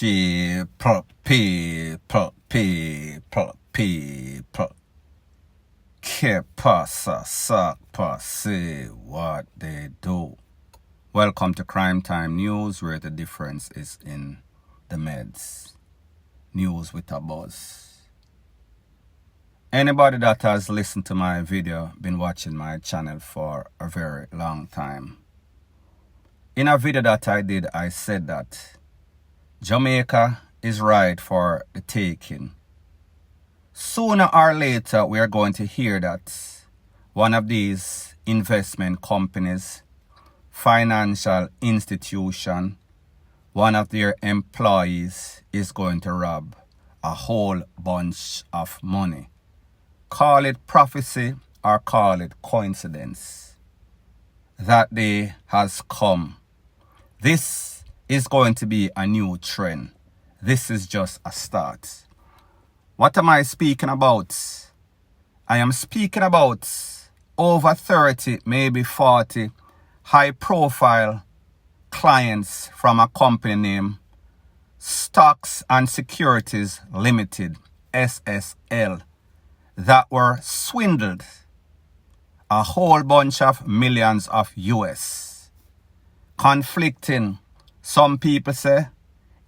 People. Que pasa, say what they do. Welcome to Crime Time News, where the difference is in the meds. News with a buzz. Anybody that has listened to my video, been watching my channel for a very long time. In a video that I did, I said that Jamaica is right for the taking. Sooner or later, we are going to hear that one of these investment companies, financial institution, one of their employees is going to rob a whole bunch of money. Call it prophecy or call it coincidence. That day has come. This is going to be a new trend. This is just a start. What am I speaking about? I am speaking about over 30, maybe 40 high-profile clients from a company named Stocks and Securities Limited, SSL, that were swindled a whole bunch of millions of US. Conflicting, some people say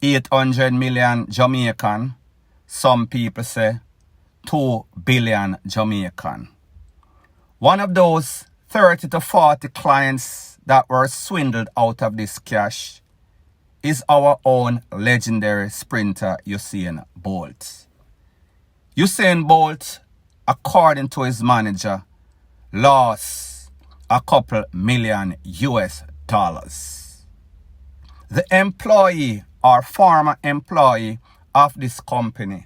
800 million Jamaican, some people say 2 billion Jamaican. One of those 30 to 40 clients that were swindled out of this cash is our own legendary sprinter Usain Bolt. Usain Bolt, according to his manager, lost a couple million US dollars. The employee or former employee of this company,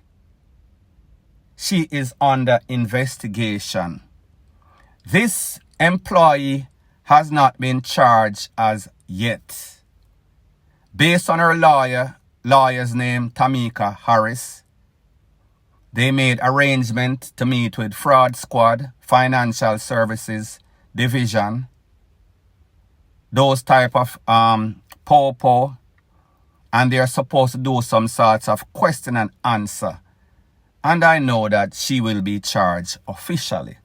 she is under investigation. This employee has not been charged as yet. Based on her lawyer's name, Tamika Harris, they made arrangement to meet with Fraud Squad, Financial Services Division, those type of POPO, and they are supposed to do some sorts of question and answer. And I know that she will be charged officially.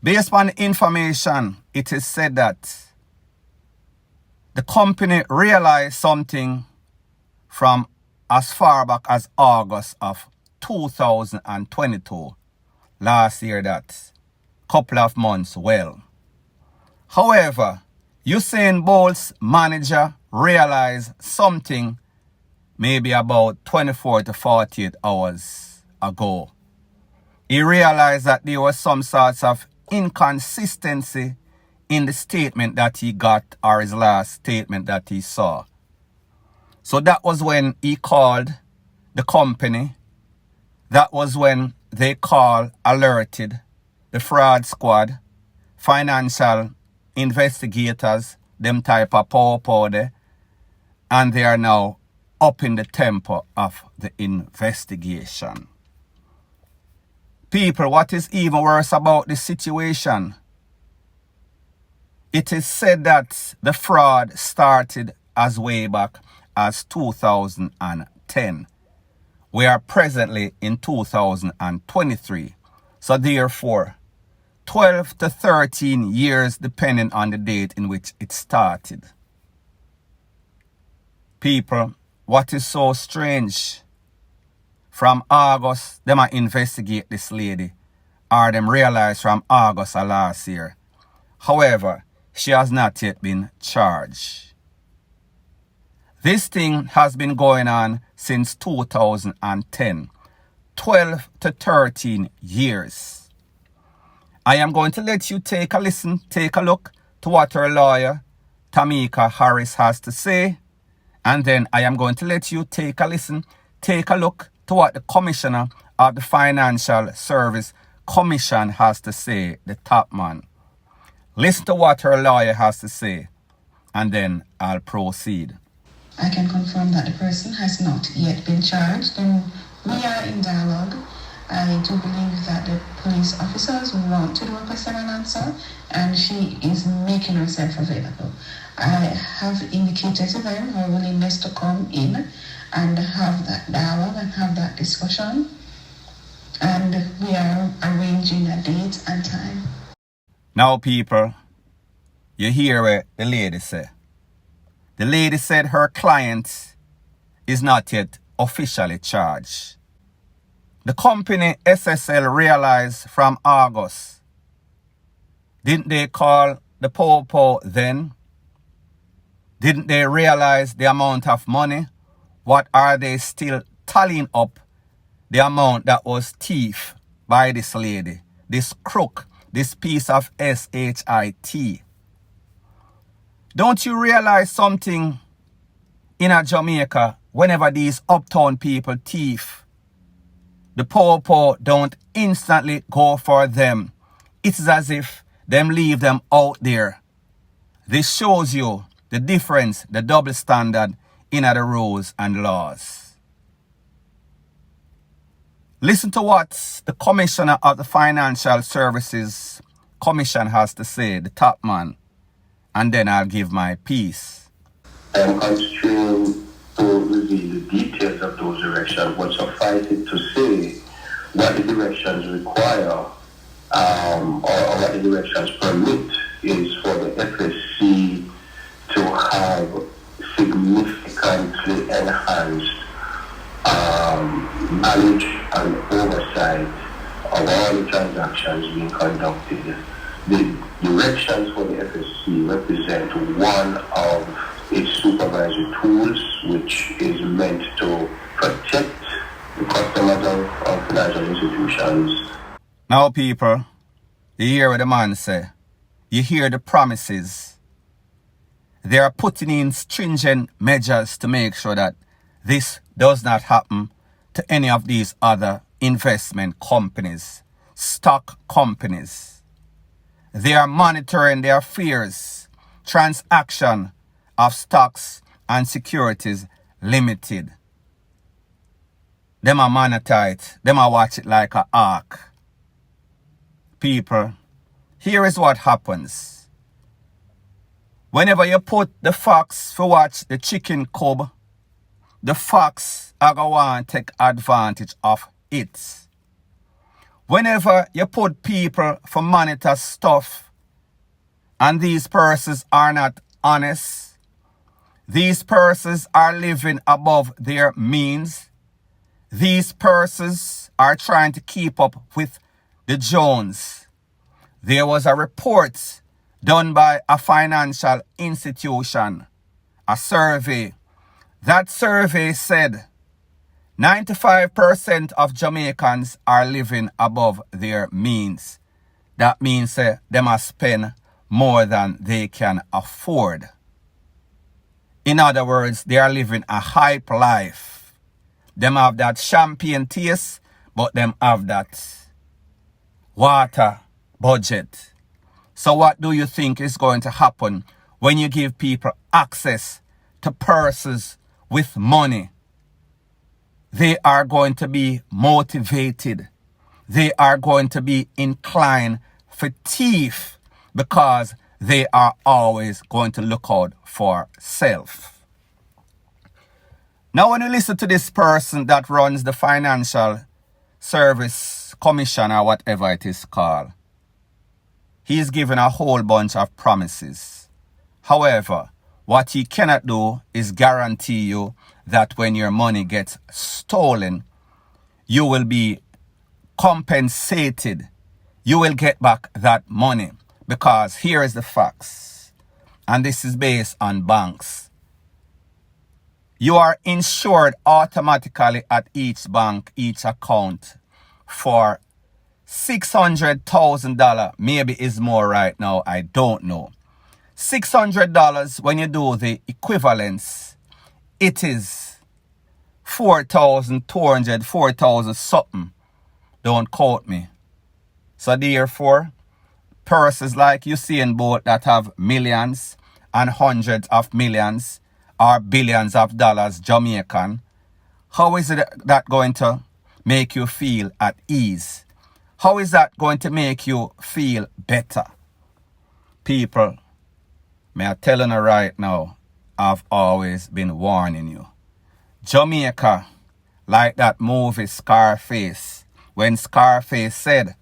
Based on information, it is said that the company realized something from as far back as August of 2022, last year, that couple of months well. However, Usain Bolt's manager realized something maybe about 24 to 48 hours ago. He realized that there was some sorts of inconsistency in the statement that he got, or his last statement that he saw. So that was when he called the company. That was when they alerted the Fraud Squad, financial investigators, them type of power, and they are now up in the tempo of the investigation. People, what is even worse about this situation? It is said that the fraud started as way back as 2010. We are presently in 2023. So therefore, 12 to 13 years depending on the date in which it started. People, what is so strange? From August, them might investigate this lady, or them realize from August of last year. However, she has not yet been charged. This thing has been going on since 2010, 12 to 13 years. I am going to let you take a listen, take a look to what her lawyer, Tamika Harris, has to say. And then I am going to let you take a listen, take a look to what the Commissioner of the Financial Service Commission has to say, the top man. Listen to what her lawyer has to say, and then I'll proceed. I can confirm that the person has not yet been charged, and we are in dialogue. I do believe that the police officers who want to do a question and answer, and she is making herself available. I have indicated to them her willingness to come in and have that dialogue and have that discussion, and we are arranging a date and time. Now, people, you hear what the lady said. The lady said her client is not yet officially charged. The company SSL realized from August. Didn't they call the Popo then? Didn't they realize the amount of money? What are they still tallying up the amount that was thief by this lady, this crook, this piece of SHIT? Don't you realize something in a Jamaica whenever these uptown people thief? The Popo don't instantly go for them. It's as if them leave them out there. This shows you the difference, the double standard in the rules and laws. Listen to what the Commissioner of the Financial Services Commission has to say, the top man, and then I'll give my piece. I am constrained to reveal the details of those directions, but suffice it to say what the directions require or what the directions permit is for the FSC to have significantly enhanced knowledge and oversight of all the transactions being conducted. The directions for the FSC represent one of its supervisory tools, which is meant to protect the customers of financial institutions. Now, people, you hear what the man say. You hear the promises. They are putting in stringent measures to make sure that this does not happen to any of these other investment companies, stock companies. They are monitoring their fears, transaction of stocks and securities limited. Them are monitor it. Them are watch it like a hawk. People, here is what happens. Whenever you put the fox for watch the chicken cub, the fox are going to want to take advantage of it. Whenever you put people for monitor stuff and these persons are not honest, these persons are living above their means, these persons are trying to keep up with the Jones. There was a report done by a financial institution, a survey. That survey said 95% of Jamaicans are living above their means. That means they must spend more than they can afford. In other words, they are living a hype life. Them have that champagne taste, but them have that water budget. So what do you think is going to happen when you give people access to purses with money? They are going to be motivated. They are going to be inclined for thief because they are always going to look out for self. Now when you listen to this person that runs the Financial Service Commission or whatever it is called, he's given a whole bunch of promises. However, what he cannot do is guarantee you that when your money gets stolen, you will be compensated. You will get back that money. Because here is the facts. And this is based on banks. You are insured automatically at each bank, each account for $600,000. Maybe it's more right now. I don't know. $600 when you do the equivalence, it is 4,200, 4,000 something. Don't quote me. So therefore, persons like Usain Bolt that have millions and hundreds of millions or billions of dollars Jamaican, how is it that going to make you feel at ease? How is that going to make you feel better? People, may I tell you right now, I've always been warning you. Jamaica, like that movie Scarface, when Scarface said,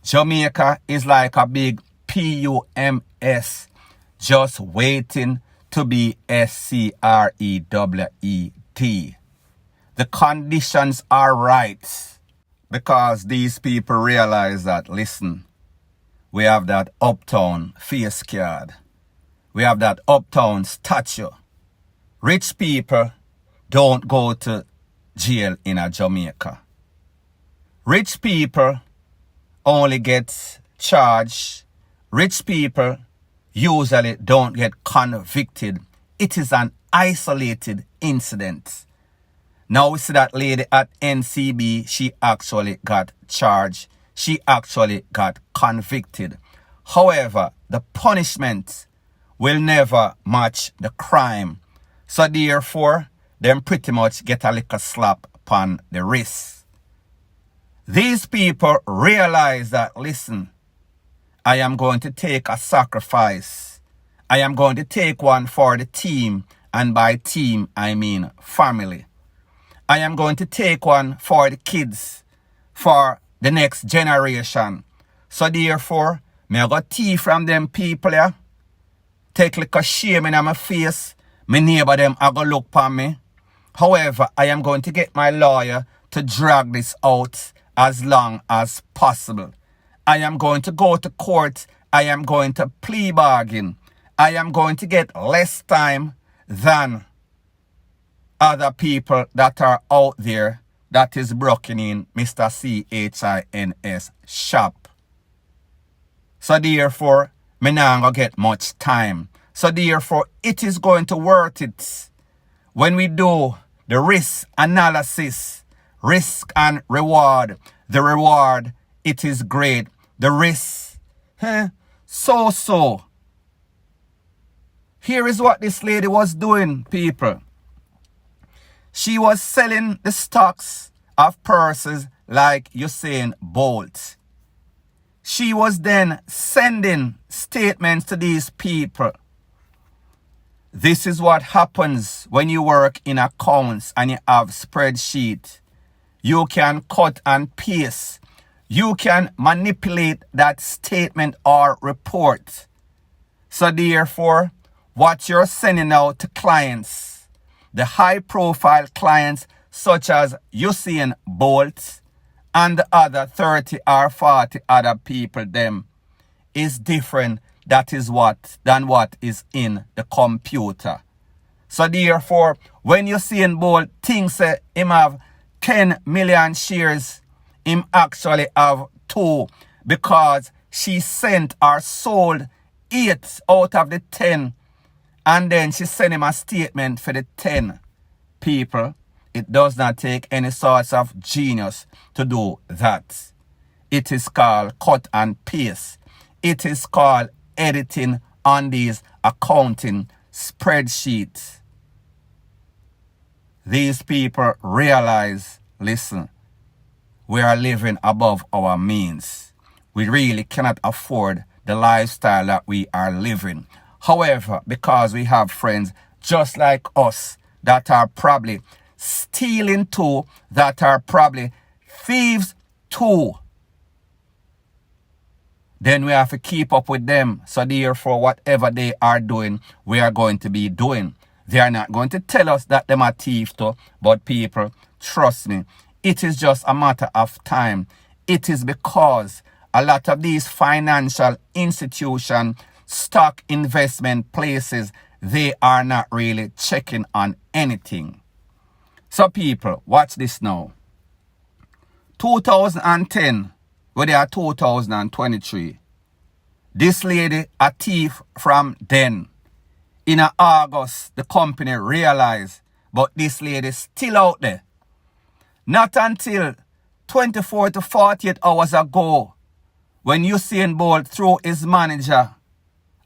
Jamaica is like a big PUMS just waiting to be SCREWED. The conditions are right because these people realize that, listen, we have that uptown face card. We have that uptown statue. Rich people don't go to jail in a Jamaica. Rich people only get charged. Rich people usually don't get convicted. It is an isolated incident. Now we see that lady at NCB, she actually got charged. She actually got convicted. However, the punishment will never match the crime. So therefore, them pretty much get a little slap upon the wrist. These people realize that, listen, I am going to take a sacrifice. I am going to take one for the team, and by team, I mean family. I am going to take one for the kids, for the next generation. So therefore, me I go teeth from them people here. Take like a shame in my face. My neighbor them I go look upon me. However, I am going to get my lawyer to drag this out as long as possible. I am going to go to court. I am going to plea bargain. I am going to get less time than other people that are out there that is broken in Mr. CHINS shop. So therefore, me not gonna get much time. So therefore, it is going to worth it. When we do the risk analysis, risk and reward, the reward, it is great. The risk, so. Here is what this lady was doing, people. She was selling the stocks of purses like Usain Bolt. She was then sending statements to these people. This is what happens when you work in accounts and you have spreadsheet. You can cut and paste. You can manipulate that statement or report. So therefore, what you're sending out to clients, the high-profile clients such as Usain Bolt and the other 30 or 40 other people, them is different. That is than what is in the computer. So therefore, when Usain Bolt thinks him have 10 million shares, him actually have 2 because she sent or sold 8 out of the 10. And then she sent him a statement for the 10 people. It does not take any sorts of genius to do that. It is called cut and paste. It is called editing on these accounting spreadsheets. These people realize, listen, we are living above our means. We really cannot afford the lifestyle that we are living. However, because we have friends just like us that are probably stealing too, that are probably thieves too, then we have to keep up with them. So therefore, whatever they are doing, we are going to be doing. They are not going to tell us that them are thieves too, but people, trust me, it is just a matter of time. It is because a lot of these financial institutions, stock investment places, they are not really checking on anything. So people, watch this now. 2010, where they are 2023. This lady, a thief from then. In August, the company realized, but this lady still out there. Not until 24 to 48 hours ago, when Usain Bolt, through his manager,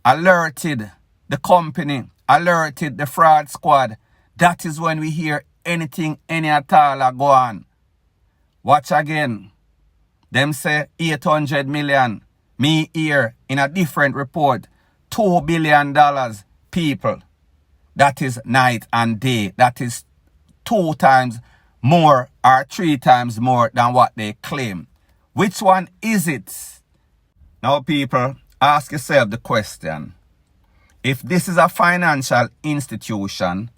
alerted the company, alerted the fraud squad, that is when we hear anything, any at all go on. Watch again. Them say 800 million. Me here in a different report, $2 billion people. That is night and day. That is 2 times more or 3 times more than what they claim. Which one is it? Now people, ask yourself the question. If this is a financial institution,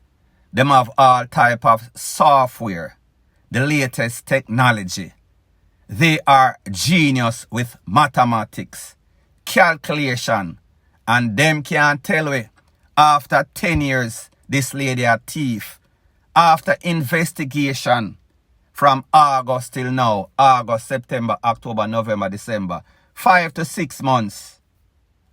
them have all type of software, the latest technology. They are genius with mathematics, calculation, and them can't tell me after 10 years this lady a thief. After investigation from August till now, August, September, October, November, December, 5 to 6 months,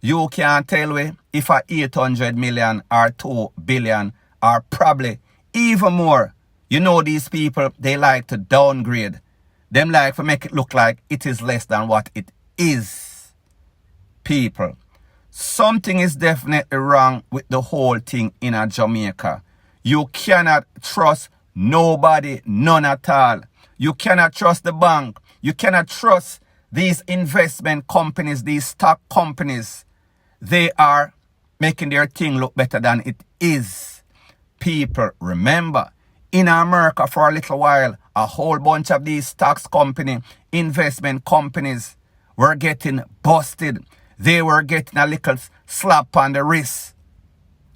you can't tell me if a 800 million or 2 billion or probably even more. You know these people, they like to downgrade. Them like to make it look like it is less than what it is. People, something is definitely wrong with the whole thing in Jamaica. You cannot trust nobody, none at all. You cannot trust the bank. You cannot trust these investment companies, these stock companies. They are making their thing look better than it is. People, remember, in America for a little while, a whole bunch of these stocks company, investment companies were getting busted. They were getting a little slap on the wrist.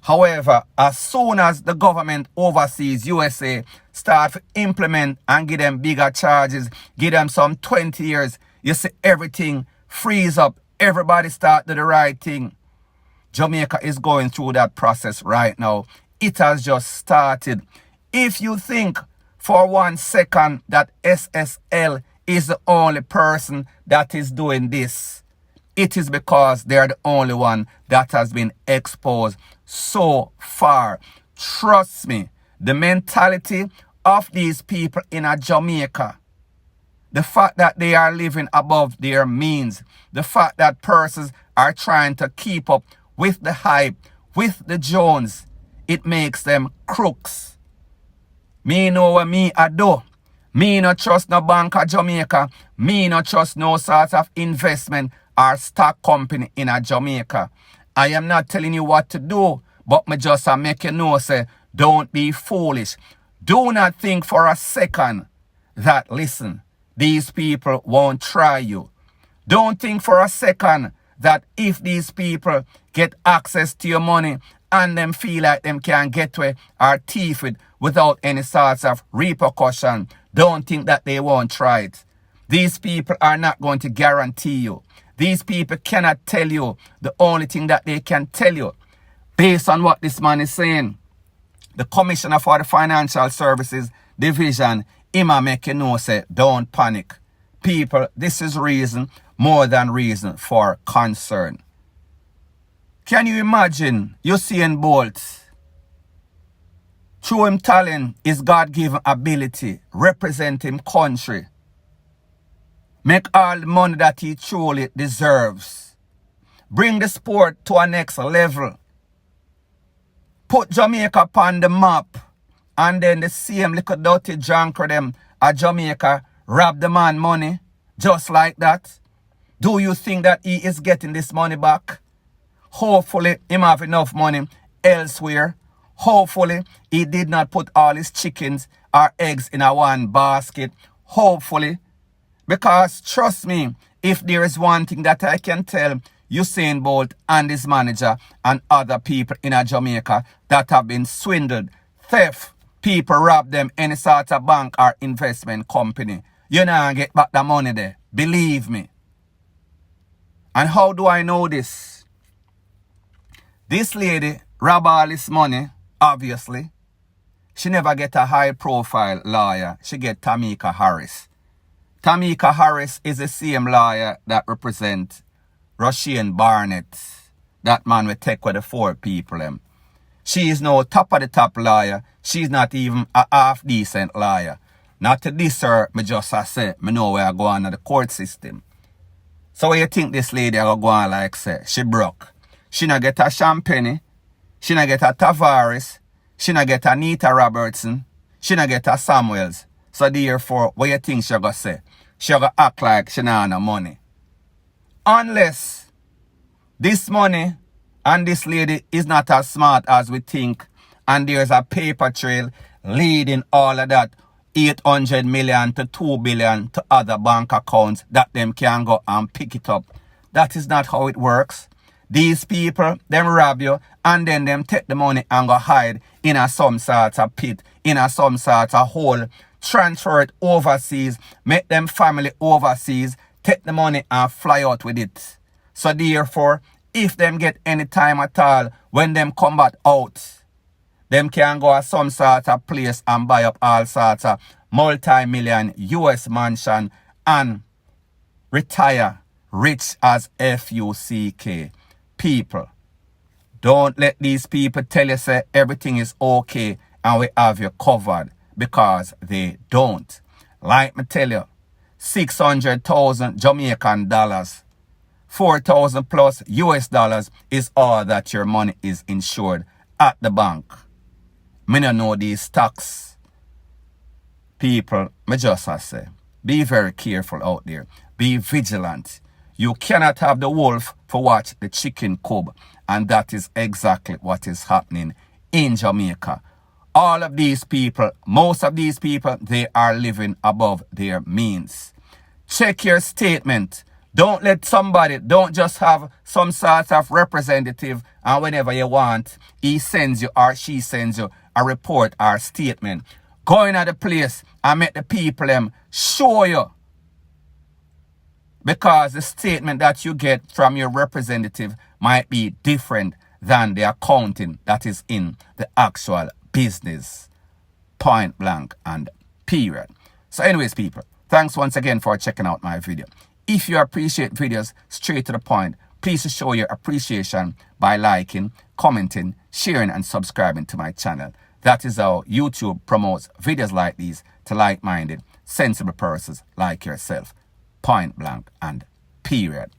However, as soon as the government overseas, USA, start to implement and give them bigger charges, give them some 20 years, you see everything freeze up. Everybody start to do the right thing. Jamaica is going through that process right now. It has just started. If you think for 1 second that SSL is the only person that is doing this, it is because they are the only one that has been exposed so far. Trust me, the mentality of these people in Jamaica, the fact that they are living above their means, the fact that persons are trying to keep up with the hype, with the Jones, it makes them crooks. Me know what me I do. Me no trust no bank of Jamaica. Me no trust no sort of investment or stock company in Jamaica. I am not telling you what to do, but me just make you know, say, don't be foolish. Do not think for a second that, listen, these people won't try you. Don't think for a second that if these people get access to your money and them feel like them can get away or thief it without any sorts of repercussion, don't think that they won't try it. These people are not going to guarantee you. These people cannot tell you. The only thing that they can tell you, based on what this man is saying, the Commissioner for the Financial Services Division, Ima make you know, say, don't panic. People, this is reason, more than reason for concern. Can you imagine Usain Bolt? Through him talent, his God-given ability, represent him country. Make all the money that he truly deserves. Bring the sport to a next level. Put Jamaica upon the map. And then the same little dirty junker them at Jamaica rob the man money. Just like that. Do you think that he is getting this money back? Hopefully, he have enough money elsewhere. Hopefully, he did not put all his chickens or eggs in a one basket. Hopefully. Because, trust me, if there is one thing that I can tell Usain Bolt and his manager and other people in Jamaica that have been swindled, theft, people rob them any sort of bank or investment company, you know, get back the money there. Believe me. And how do I know this? This lady rob all this money, obviously. She never get a high-profile lawyer. She get Tamika Harris. Tamika Harris is the same lawyer that represents Russian Barnett. That man will take with the 4 people. She is no top of the top lawyer. She's not even a half-decent lawyer. Not to diss her, me just say, me know where I go on to the court system. So what you think this lady I go on like say? She broke. She not get a Champagne. She not get a Tavares. She not get a Nita Robertson. She not get a Samuels. So therefore, what you think she gonna say? she gonna act like she not no money. Unless this money and this lady is not as smart as we think, and there's a paper trail leading all of that 800 million to 2 billion to other bank accounts that them can go and pick it up. That is not how it works. These people, them rob you and then them take the money and go hide in a some sort of pit, in a some sort of hole, transfer it overseas, make them family overseas, take the money and fly out with it. So therefore, if them get any time at all, when them come back out, them can go to some sort of place and buy up all sorts of multi-million US mansion and retire rich as FUCK. People, don't let these people tell you say everything is okay and we have you covered, because they don't. Like me tell you, 600,000 Jamaican dollars, 4,000 plus US dollars is all that your money is insured at the bank. Me no know these stocks. People, me just say, be very careful out there. Be vigilant. You cannot have the wolf for watch the chicken cub. And that is exactly what is happening in Jamaica. All of these people, most of these people, they are living above their means. Check your statement. Don't let somebody, don't just have some sort of representative and whenever you want, he sends you or she sends you a report or statement. Go in at the place and make the people show you. Because the statement that you get from your representative might be different than the accounting that is in the actual business. Point blank and period. So anyways, people, thanks once again for checking out my video. If you appreciate videos straight to the point, please show your appreciation by liking, commenting, sharing and subscribing to my channel. That is how YouTube promotes videos like these to like-minded, sensible persons like yourself. Point blank and period.